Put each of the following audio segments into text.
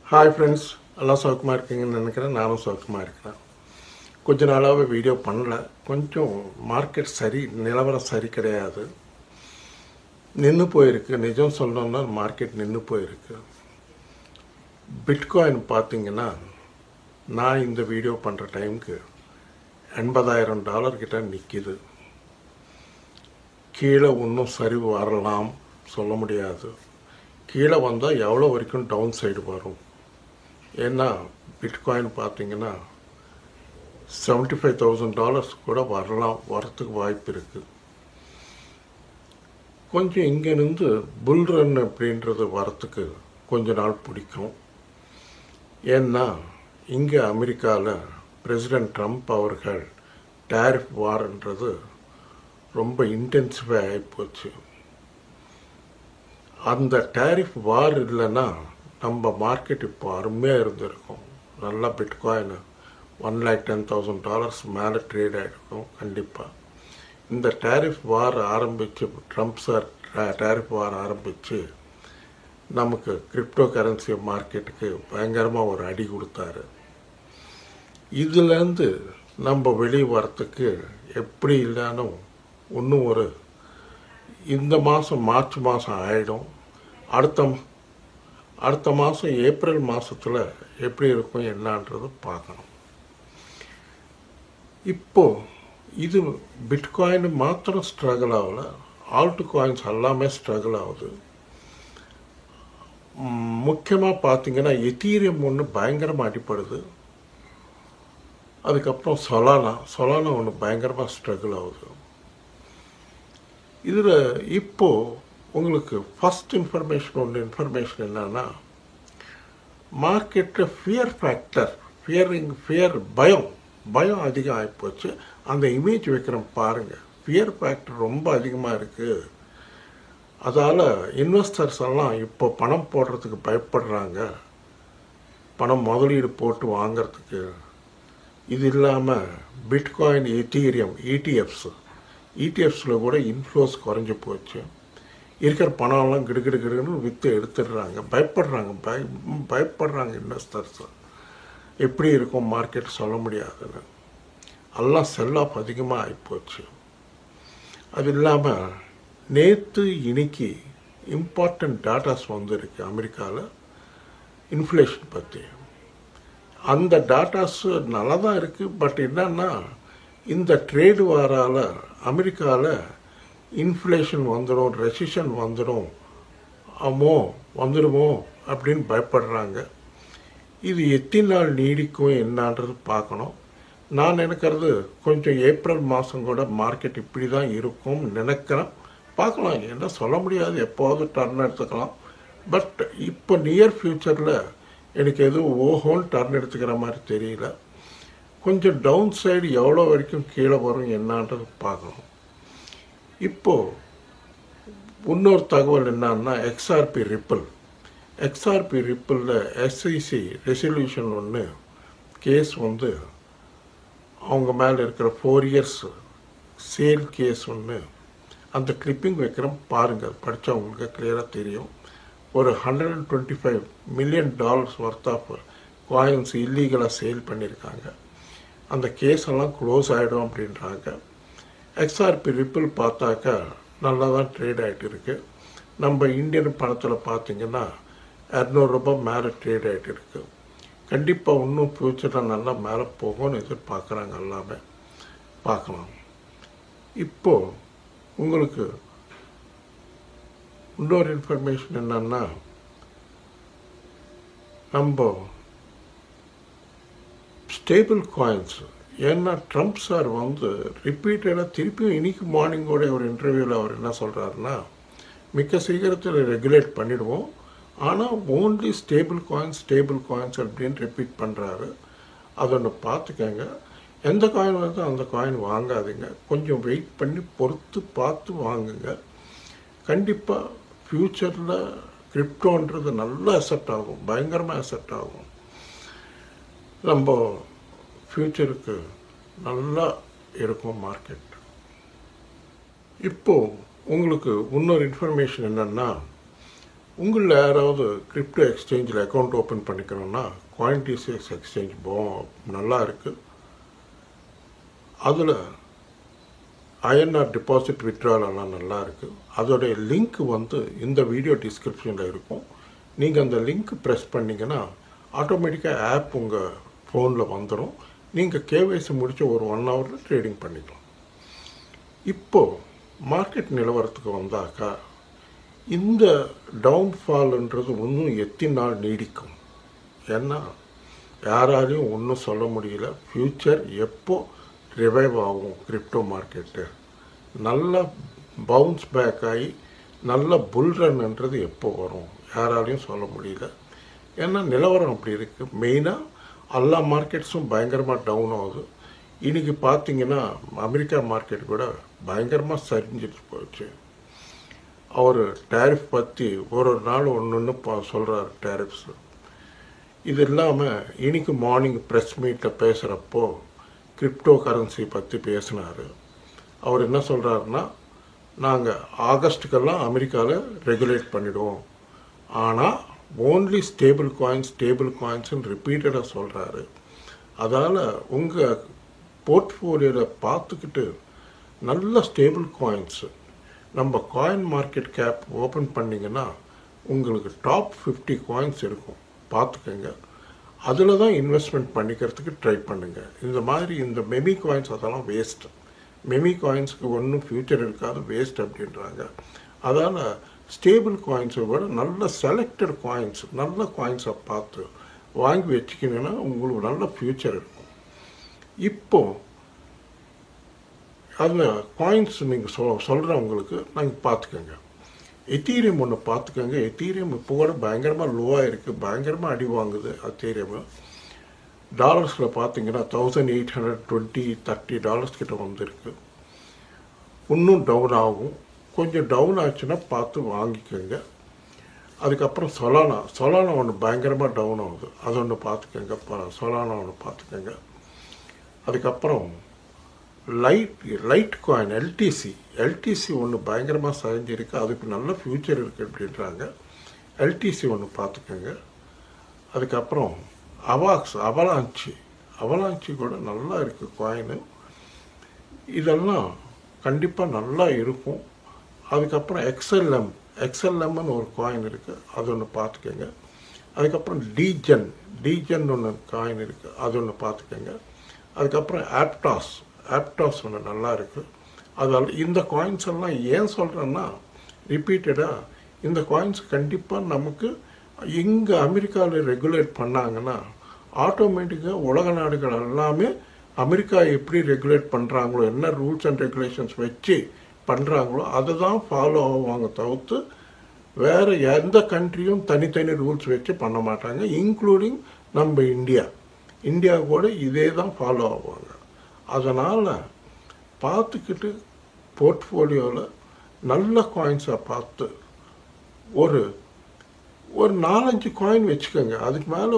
Hi friends, எல்லாம் சௌக்கமாக இருக்கீங்கன்னு நினைக்கிறேன். நானும் சௌக்கமாக இருக்கிறேன். கொஞ்ச நாளாகவே வீடியோ பண்ணல. கொஞ்சம் மார்க்கெட் நிலவரம் சரி கிடையாது, நின்று போயிருக்கு. நிஜம் சொல்லணும்னா மார்க்கெட் நின்று போயிருக்கு. பிட்காயின் பார்த்தீங்கன்னா, நான் இந்த வீடியோ பண்ணுற டைமுக்கு $80,000 கிட்ட நிற்கிது. கீழே இன்னும் சரிவு வரலாம், சொல்ல முடியாது. கீழே வந்தால் எவ்வளோ வரைக்கும் டவுன் சைடு வரும்? ஏன்னா பிட்காயின் பார்த்தீங்கன்னா $75,000 கூட வரத்துக்கு வாய்ப்பு இருக்குது. கொஞ்சம் இங்கேருந்து புல் ரன் அப்படின்றது வரத்துக்கு கொஞ்ச நாள் பிடிக்கும். ஏன்னா இங்கே அமெரிக்காவில் பிரசிடெண்ட் ட்ரம்ப் அவர்கள் டேரிஃப் வார்ன்றது ரொம்ப இன்டென்சிஃபை ஆகிப்போச்சு. அந்த டேரிஃப் வார் இல்லைன்னா நம்ம மார்க்கெட் இப்போ அருமையாக இருந்திருக்கும். நல்லா பிட்காயின் $110,000 மேலே ட்ரேட் ஆகிருக்கும் கண்டிப்பாக. இந்த டேரிஃப் வார் ஆரம்பித்து ட்ரம்ப் சார் டேரிஃப் வார் ஆரம்பித்து நமக்கு கிரிப்டோ கரன்சி மார்க்கெட்டுக்கு பயங்கரமாக ஒரு அடி கொடுத்தாரு. இதுலேருந்து நம்ம வெளியே வரத்துக்கு எப்படி இல்லைனும் இன்னும் இந்த மாதம் மார்ச் மாதம் ஆகிடும். அடுத்த மாதம் ஏப்ரல் மாதத்தில் எப்படி இருக்கும் என்னன்றது பார்க்கணும். இப்போது இது பிட்காயின் மாத்திரம் ஸ்ட்ரகிள் ஆகல, ஆல்ட் காயின்ஸ் எல்லாமே ஸ்ட்ரகிள் ஆகுது. முக்கியமாக பார்த்தீங்கன்னா எத்தீரியம் ஒன்று பயங்கரமாக அடிப்படுது. அதுக்கப்புறம் சொலானா ஒன்று பயங்கரமாக ஸ்ட்ரகிள் ஆகுது. இதில் இப்போது உங்களுக்கு ஃபஸ்ட் இன்ஃபர்மேஷன் என்னன்னா, மார்க்கெட்டில் ஃபியர் ஃபேக்டர், பயம் அதிகம் ஆகிப்போச்சு. அந்த இமேஜ் வைக்கிறோம் பாருங்கள், ஃபியர் ஃபேக்டர் ரொம்ப அதிகமாக இருக்குது. அதால் இன்வெஸ்டர்ஸ் எல்லாம் இப்போ பணம் போடுறதுக்கு பயப்படுறாங்க, பணம் முதலீடு போட்டு வாங்கிறதுக்கு. இது இல்லாமல் பிட்காயின், எத்தீரியம், இடிஎஃப்ஸில் கூட இன்ஃப்ளோஸ் குறைஞ்சி போச்சு. இருக்கிற பணம்லாம் கிடுகிடுன்னு விற்று எடுத்துடுறாங்க. பயப்படுறாங்க இன்வெஸ்டர்ஸ். எப்படி இருக்கும் மார்க்கெட் சொல்ல முடியாதுன்னு. எல்லாம் செல் ஆஃப் அதிகமாக ஆகிப்போச்சு. அது இல்லாமல் நேற்று இன்னைக்கு இம்பார்ட்டண்ட் டாட்டாஸ் வந்துருக்கு அமெரிக்காவில் இன்ஃப்ளேஷன் பற்றி. அந்த டாட்டாஸு நல்லா தான் இருக்குது. பட் என்னன்னா, இந்த ட்ரேடு வாரால் அமெரிக்காவில் இன்ஃப்ளேஷன் வந்துடும், ரெசிஷன் வந்துடுமோ அப்படின்னு பயப்படுறாங்க. இது எத்தனை நாள் நீடிக்கும் என்னன்றது பார்க்கணும். நான் நினைக்கிறது கொஞ்சம் ஏப்ரல் மாதம் கூட மார்க்கெட் இப்படி தான் இருக்கும் நினைக்கிறேன். பார்க்கலாம், என்ன சொல்ல முடியாது, எப்போது டர்ன் எடுத்துக்கலாம். பட் இப்போ நியர் ஃப்யூச்சரில் எனக்கு எதுவும் ஓஹோன்னு டர்ன் எடுத்துக்கிற மாதிரி தெரியல. கொஞ்சம் டவுன் சைடு எவ்வளோ வரைக்கும் கீழே வரும் என்னன்றது பார்க்கணும். இப்போது இன்னொரு தகவல் என்னன்னா, எக்ஸ்ஆர்பி ரிப்பிளில் எஸ்இசி ரெசல்யூஷன் ஒன்று கேஸ் அவங்க மேலே இருக்கிற 4 இயர்ஸ் சேல் கேஸ் ஒன்று. அந்த கிளிப்பிங் வைக்கிறோம் பாருங்கள், படித்தவங்களுக்கு கிளியராக தெரியும். ஒரு $125 million ஒர்த் ஆஃப் காயின்ஸ் இல்லீகலாக சேல் பண்ணியிருக்காங்க. அந்த கேஸ் எல்லாம் க்ளோஸ் ஆகிடும் அப்படின்றாங்க. எக்ஸ்ஆர்பி ரிப்பிள் பார்த்தாக்கா நல்லா தான் ட்ரேட் ஆகிட்டு இருக்கு. நம்ம இந்தியன் பணத்தில் பார்த்தீங்கன்னா $200 மேலே ட்ரேட் ஆகிட்டு இருக்கு. கண்டிப்பாக இன்னும் ஃப்யூச்சரில் நல்லா மேலே போகும்னு எதிர்பார்க்குறாங்க. எல்லாமே பார்க்கலாம். இப்போது உங்களுக்கு இன்னொரு இன்ஃபர்மேஷன் என்னன்னா, நம்ம ஸ்டேபிள் காயின்ஸ், ஏன்னா ட்ரம்ப் சார் ரிப்பீட்டடாக திருப்பியும் இன்னைக்கு மார்னிங்கோட ஒரு இன்டர்வியூவில் அவர் என்ன சொல்கிறாருன்னா, மிக்க சீக்கிரத்தில் ரெகுலேட் பண்ணிடுவோம், ஆனால் ஓன்லி ஸ்டேபிள் காயின்ஸ் அப்படின்னு ரிப்பீட் பண்ணுறாரு. அதை ஒன்று பார்த்துக்கங்க. எந்த காயின் வருதோ அந்த காயின் வாங்காதீங்க, கொஞ்சம் வெயிட் பண்ணி பொறுத்து பார்த்து வாங்குங்க. கண்டிப்பாக ஃப்யூச்சரில் கிரிப்டோன்றது நல்லா அசெப்ட் ஆகும், பயங்கரமாக அசெப்ட் ஆகும். நம்ம ஃப்யூச்சருக்கு நல்லா இருக்கும் மார்க்கெட். இப்போது உங்களுக்கு இன்னொரு இன்ஃபர்மேஷன் என்னென்னா, உங்களில் யாராவது கிரிப்டோ எக்ஸ்சேஞ்சில் அக்கௌண்ட் ஓப்பன் பண்ணிக்கணும்னா CoinTCX எக்ஸ்சேஞ்ச் நல்லா இருக்குது. அதில் INR டெபாசிட் வித்ட்ரால் எல்லாம் நல்லா இருக்குது. அதோடைய லிங்க் இந்த வீடியோ டிஸ்கிரிப்ஷனில் இருக்கும். நீங்கள் அந்த லிங்க் ப்ரெஸ் பண்ணிங்கன்னா ஆட்டோமேட்டிக்காக ஆப் உங்கள் ஃபோனில் வந்துடும். நீங்கள் KYC முடித்த ஒரு 1 ஹவரில் ட்ரேடிங் பண்ணிக்கலாம். இப்போது மார்க்கெட் நிலவரத்துக்கு வந்தாக்கா இந்த டவுன்ஃபால்ன்றது இன்னும் எத்தனை நாள் நீடிக்கும்? ஏன்னா யாராலையும் ஒன்றும் சொல்ல முடியல. ஃப்யூச்சர் எப்போ ரிவைவ் ஆகும் கிரிப்டோ மார்க்கெட்டு, நல்லா பவுன்ஸ் பேக் ஆகி நல்ல புல் ரன்ன்றது எப்போ வரும் யாராலையும் சொல்ல முடியல. ஏன்னா நிலவரம் அப்படி இருக்குது. மெயினாக எல்லா மார்க்கெட்ஸும் பயங்கரமாக டவுன் ஆகுது. இன்றைக்கி பார்த்தீங்கன்னா அமெரிக்கா மார்க்கெட் கூட பயங்கரமாக சரிஞ்சிட்டு போச்சு. அவர் டேரிஃப் பற்றி ஒரு நாள் ஒன்று சொல்கிறார் டேரிஃப்ஸு. இது இல்லாமல் இன்னைக்கு மார்னிங் ப்ரெஸ் மீட்டில் பேசுகிறப்போ கிரிப்டோ கரன்சி பற்றி பேசினார். அவர் என்ன சொல்கிறாருன்னா, நாங்கள் ஆகஸ்ட்டுக்கெல்லாம் அமெரிக்காவில் ரெகுலேட் பண்ணிவிடுவோம், ஆனால் ஓன்லி ஸ்டேபிள் காயின்ஸ்ன்னு ரிப்பீட்டடாக சொல்கிறாரு. அதால் உங்கள் போர்ட்ஃபோலியோவில் பார்த்துக்கிட்டு நல்ல ஸ்டேபிள் காயின்ஸு நம்ம காயின் மார்க்கெட் கேப் ஓப்பன் பண்ணிங்கன்னா உங்களுக்கு டாப் 50 காயின்ஸ் இருக்கும், பார்த்துக்கங்க. அதில் தான் இன்வெஸ்ட்மெண்ட் பண்ணிக்கிறதுக்கு ட்ரை பண்ணுங்கள். இந்த மாதிரி இந்த மெமி காயின்ஸ் அதெல்லாம் வேஸ்ட்டு. மெமி காயின்ஸுக்கு ஒன்றும் ஃப்யூச்சர் இருக்காது, வேஸ்ட் அப்படின்றாங்க. அதால் ஸ்டேபிள் காயின்ஸை விட நல்ல செலக்டட் காயின்ஸ், நல்ல காயின்ஸை பார்த்து வாங்கி வச்சுக்கிங்கன்னா உங்களுக்கு நல்ல ஃப்யூச்சர் இருக்கும். இப்போது அதில் காயின்ஸ் நீங்கள் சொல்கிறவங்களுக்கு நாங்கள் பார்த்துக்கோங்க. எத்தீரியம் ஒன்று பார்த்துக்கோங்க. எத்தீரியம் இப்போ கூட பயங்கரமாக லோவாக இருக்குது, பயங்கரமாக அடி வாங்குது. எத்தீரியம் டாலர்ஸில் பார்த்தீங்கன்னா $1,820-$1,030 கிட்ட வந்துருக்கு. இன்னும் டவுன் ஆகும். கொஞ்சம் டவுன் ஆச்சுன்னா பார்த்து வாங்கிக்கோங்க. அதுக்கப்புறம் சொலானா ஒன்று பயங்கரமாக டவுன் ஆகுது, அது ஒன்று பார்த்துக்கோங்க. சொலானா ஒன்று பார்த்துக்கோங்க. அதுக்கப்புறம் லைட் காயின் எல்டிசி ஒன்று பயங்கரமாக சரிஞ்சிருக்கு, அதுக்கு நல்ல ஃப்யூச்சர் இருக்குது அப்படின்றாங்க. எல்டிசி ஒன்று பார்த்துக்கோங்க. அதுக்கப்புறம் அவலாஞ்சி கூட நல்லா இருக்குது காயின். இதெல்லாம் கண்டிப்பாக நல்லா இருக்கும். அதுக்கப்புறம் எக்ஸ்எல்எம்னு ஒரு காயின் இருக்குது, அது ஒன்று பார்த்துக்கோங்க. அதுக்கப்புறம் டீஜன் ஒன்று காயின் இருக்குது, அது ஒன்று பார்த்துக்கோங்க. அதுக்கப்புறம் ஆப்டாஸ் ஒன்று நல்லா இருக்குது. அதால் இந்த காயின்ஸ் எல்லாம் ஏன் சொல்கிறேன்னா, ரிப்பீட்டடாக இந்த காயின்ஸ் கண்டிப்பாக நமக்கு இங்கே அமெரிக்காவில் ரெகுலேட் பண்ணாங்கன்னா ஆட்டோமேட்டிக்காக உலக நாடுகள் எல்லாமே அமெரிக்கா எப்படி ரெகுலேட் பண்ணுறாங்களோ, என்ன ரூல்ஸ் அண்ட் ரெகுலேஷன்ஸ் வச்சு பண்ணுறாங்களோ அதை தான் ஃபாலோ ஆகுவாங்க தவிர்த்து வேறு எந்த கண்ட்ரியும் தனித்தனி ரூல்ஸ் வச்சு பண்ண மாட்டாங்க. இன்க்ளூடிங் நம்ம இந்தியா கூட இதே தான் ஃபாலோ ஆகுவாங்க. அதனால் பார்த்துக்கிட்டு போர்ட்ஃபோலியோவில் நல்ல காயின்ஸை பார்த்து ஒரு 4-5 காயின் வச்சுக்கோங்க. அதுக்கு மேலே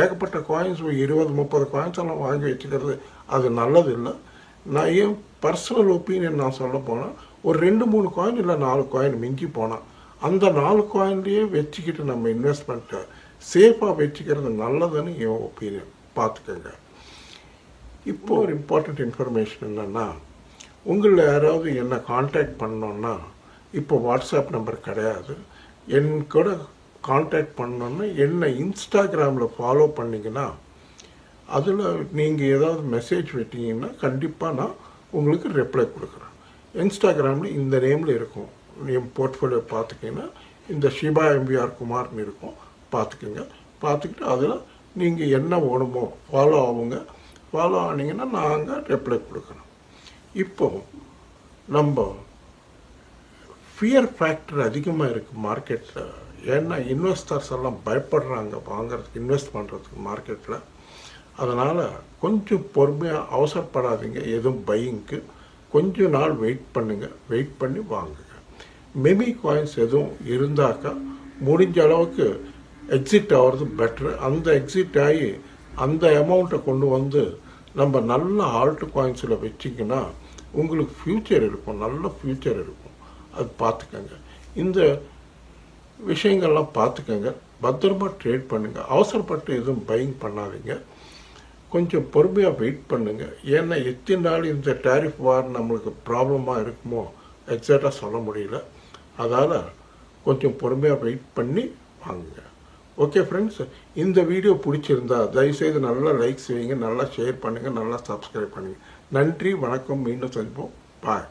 ஏகப்பட்ட காயின்ஸ் 20-30 காயின்ஸ் எல்லாம் வாங்கி வச்சுக்கிறது அது நல்லது இல்லை. நான் ஏன் பர்சனல் ஒப்பீனியன் நான் சொல்ல போனால் ஒரு 2-3 காயின் இல்லை 4 காயின் மிஞ்சி போனால் அந்த 4 காயின்லேயே வச்சுக்கிட்டு நம்ம இன்வெஸ்ட்மெண்ட்டை சேஃபாக வச்சுக்கிறது நல்லதுன்னு என் ஒப்பீனியன். பார்த்துக்கோங்க. இப்போது ஒரு இம்பார்ட்டண்ட் இன்ஃபர்மேஷன் என்னென்னா, உங்களில் யாராவது என்னை காண்டாக்ட் பண்ணோன்னா இப்போ வாட்ஸ்அப் நம்பர் கிடையாது. என் கூட காண்டாக்ட் பண்ணோன்னா என்னை இன்ஸ்டாகிராமில் ஃபாலோ பண்ணிங்கன்னா அதில் நீங்கள் ஏதாவது மெசேஜ் விட்டீங்கன்னா கண்டிப்பாக நான் உங்களுக்கு ரிப்ளை கொடுக்குறேன். இன்ஸ்டாகிராமில் இந்த நேமில் இருக்கும். என் போர்ட்ஃபோலியோ பார்த்துக்கிங்கன்னா இந்த ஷிபா எம்பிஆர் குமார்னு இருக்கும், பார்த்துக்குங்க. பார்த்துக்கிட்டு அதில் நீங்கள் என்ன வேணுமோ ஃபாலோ ஆனீங்கன்னா நாங்கள் ரிப்ளை கொடுக்குறோம். இப்போது நம்ம ஃபியர் ஃபேக்டர் அதிகமாக இருக்குது மார்க்கெட்டில். ஏன்னா இன்வெஸ்டர்ஸ் எல்லாம் பயப்படுறாங்க வாங்கிறதுக்கு, இன்வெஸ்ட் பண்ணுறதுக்கு மார்க்கெட்டில். அதனால் கொஞ்சம் பொறுமையாக அவசரப்படாதீங்க. எதுவும் பையிங்க்கு கொஞ்சம் நாள் வெயிட் பண்ணி வாங்குங்க. மெமி காயின்ஸ் எதுவும் இருந்தாக்கா முடிஞ்ச அளவுக்கு எக்ஸிட் ஆகிறது பெட்ரு. அந்த எக்ஸிட் ஆகி அந்த அமௌண்ட்டை கொண்டு வந்து நம்ம நல்ல ஆல்ட் காயின்ஸில் வச்சிங்கன்னா உங்களுக்கு ஃப்யூச்சர் இருக்கும், நல்ல ஃப்யூச்சர் இருக்கும். அது பார்த்துக்கங்க. இந்த விஷயங்கள்லாம் பார்த்துக்கங்க. பத்திரமா ட்ரேட் பண்ணுங்கள். அவசரப்பட்டு எதுவும் பையிங் பண்ணாதீங்க. கொஞ்சம் பொறுமையாக வெயிட் பண்ணுங்கள். ஏன்னா எத்தனை நாள் இந்த டேரிஃப் வார் நம்மளுக்கு ப்ராப்ளமாக இருக்குமோ எக்ஸாக்டாக சொல்ல முடியல. அதால் கொஞ்சம் பொறுமையாக வெயிட் பண்ணி வாங்குங்க. ஓகே ஃப்ரெண்ட்ஸ், இந்த வீடியோ பிடிச்சிருந்தா தயவுசெய்து நல்லா லைக் செய்யுங்க, நல்லா ஷேர் பண்ணுங்கள், நல்லா சப்ஸ்கிரைப் பண்ணுங்கள். நன்றி, வணக்கம், மீண்டும் சந்திப்போம். பாய்.